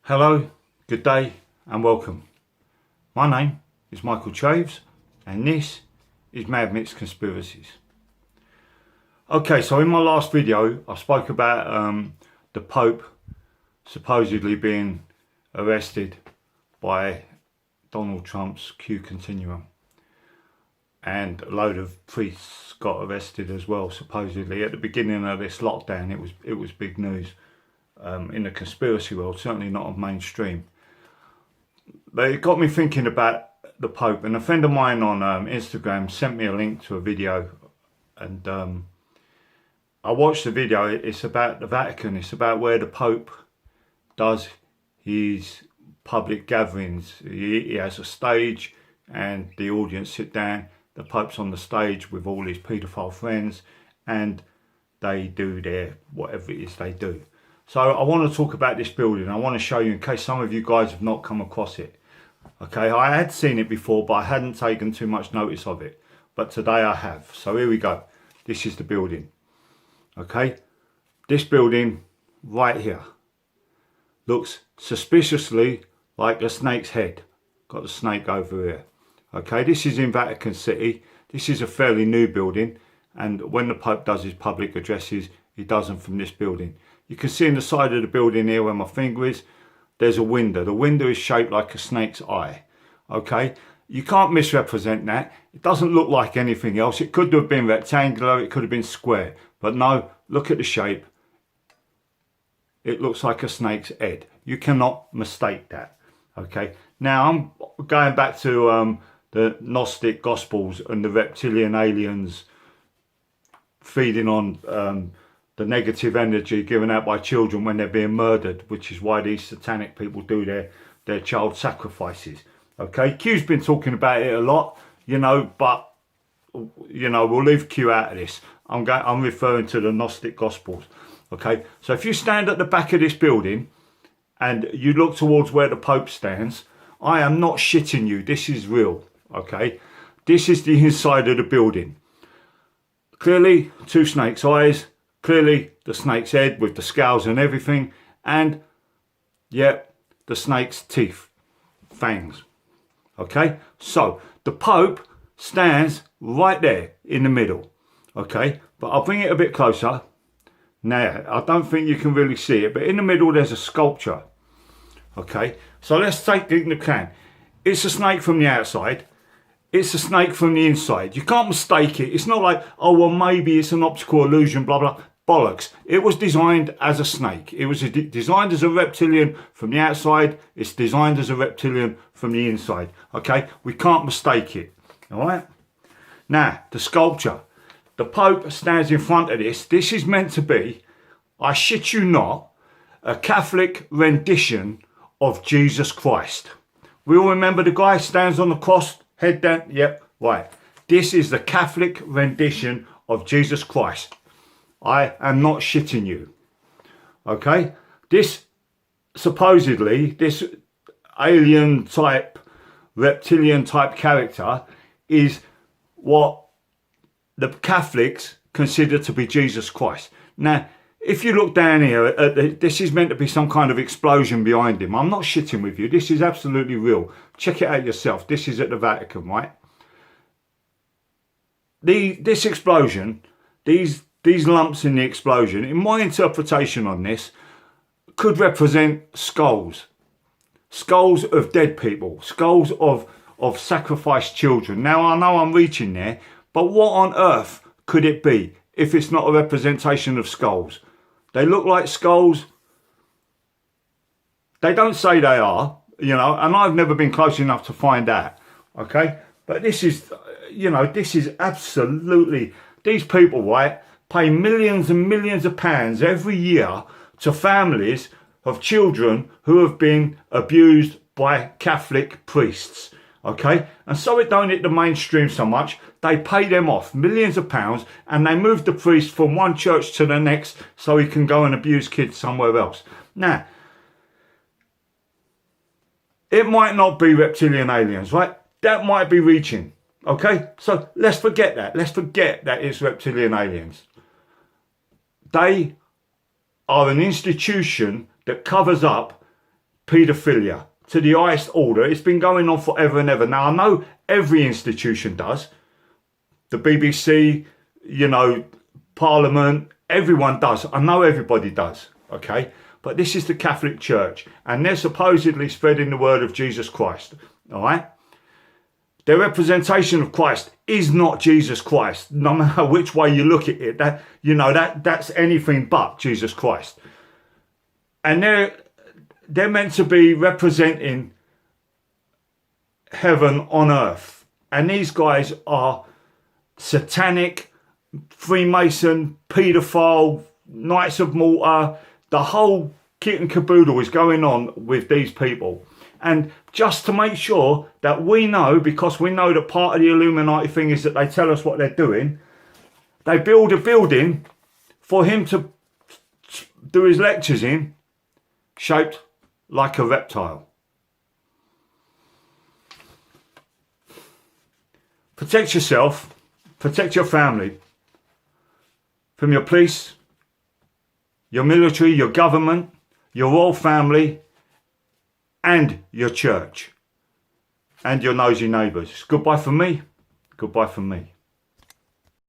Hello, good day and welcome. My name is Michael Chaves and this is Mad Mix Conspiracies. Okay, so in my last video I spoke about the Pope supposedly being arrested by Donald Trump's Q continuum, and a load of priests got arrested as well supposedly. At the beginning of this lockdown it was big news. In the conspiracy world, certainly not on mainstream. But it got me thinking about the Pope, and a friend of mine on Instagram sent me a link to a video, and I watched the video. It's about the Vatican. It's about where the Pope does his public gatherings. He has a stage and the audience sit down. The Pope's on the stage with all his paedophile friends and they do their whatever it is they do. So I want to talk about this building. I want to show you in case some of you guys have not come across it. Okay, I had seen it before, but I hadn't taken too much notice of it. But today I have. So here we go. This is the building. Okay, this building right here looks suspiciously like a snake's head. Got the snake over here. Okay, this is in Vatican City. This is a fairly new building. And when the Pope does his public addresses, he does them from this building. You can see in the side of the building here where my finger is, there's a window. The window is shaped like a snake's eye. Okay, you can't misrepresent that. It doesn't look like anything else. It could have been rectangular, it could have been square. But no, look at the shape. It looks like a snake's head. You cannot mistake that. Okay, now I'm going back to the Gnostic Gospels and the reptilian aliens feeding on the negative energy given out by children when they're being murdered, which is why these satanic people do their child sacrifices. Okay, Q's been talking about it a lot, you know, but you know, we'll leave Q out of this. I'm referring to the Gnostic Gospels. Okay, so if you stand at the back of this building and you look towards where the Pope stands, I am not shitting you, this is real. Okay, this is the inside of the building. Clearly two snakes' eyes, clearly the snake's head with the scales and everything, and yeah, the snake's teeth, fangs. Okay, so the Pope stands right there in the middle. Okay, but I'll bring it a bit closer. Now, I don't think you can really see it, but in the middle there's a sculpture. Okay, so let's take it in the can. It's a snake from the outside. It's a snake from the inside. You can't mistake it. It's not like, oh, well, maybe it's an optical illusion, blah, blah. Bollocks. It was designed as a snake. It was designed as a reptilian from the outside. It's designed as a reptilian from the inside. Okay? We can't mistake it. All right? Now, the sculpture. The Pope stands in front of this. This is meant to be, I shit you not, a Catholic rendition of Jesus Christ. We all remember the guy stands on the cross, head down. Yep, right. This is the Catholic rendition of Jesus Christ. I am not shitting you. Okay? This, supposedly, this alien type, reptilian type character is what the Catholics consider to be Jesus Christ. Now, if you look down here, this is meant to be some kind of explosion behind him. I'm not shitting with you. This is absolutely real. Check it out yourself. This is at the Vatican, right? This explosion, these lumps in the explosion, in my interpretation on this, could represent skulls. Skulls of dead people. Skulls of sacrificed children. Now, I know I'm reaching there, but what on earth could it be if it's not a representation of skulls? They look like skulls. They don't say they are, you know, and I've never been close enough to find out. Okay? But this is, you know, this is absolutely, these people, right, pay millions and millions of pounds every year to families of children who have been abused by Catholic priests. Okay, and so it don't hit the mainstream so much. They pay them off millions of pounds and they move the priest from one church to the next so he can go and abuse kids somewhere else. Now, it might not be reptilian aliens, right? That might be reaching. Okay, so let's forget that. Let's forget that it's reptilian aliens. They are an institution that covers up paedophilia to the highest order. It's been going on forever and ever. Now, I know every institution does. The BBC, you know, Parliament, everyone does. I know everybody does, okay? But this is the Catholic Church, and they're supposedly spreading the word of Jesus Christ, all right? Their representation of Christ is not Jesus Christ, no matter which way you look at it. That's anything but Jesus Christ. And they're meant to be representing heaven on earth. And these guys are satanic, Freemason, paedophile, Knights of Malta. The whole kit and caboodle is going on with these people. And just to make sure that we know, because we know that part of the Illuminati thing is that they tell us what they're doing, they build a building for him to do his lectures in, shaped like a reptile. Protect yourself, protect your family from your police, your military, your government, your royal family, and your church, and your nosy neighbours. Goodbye from me. Goodbye from me.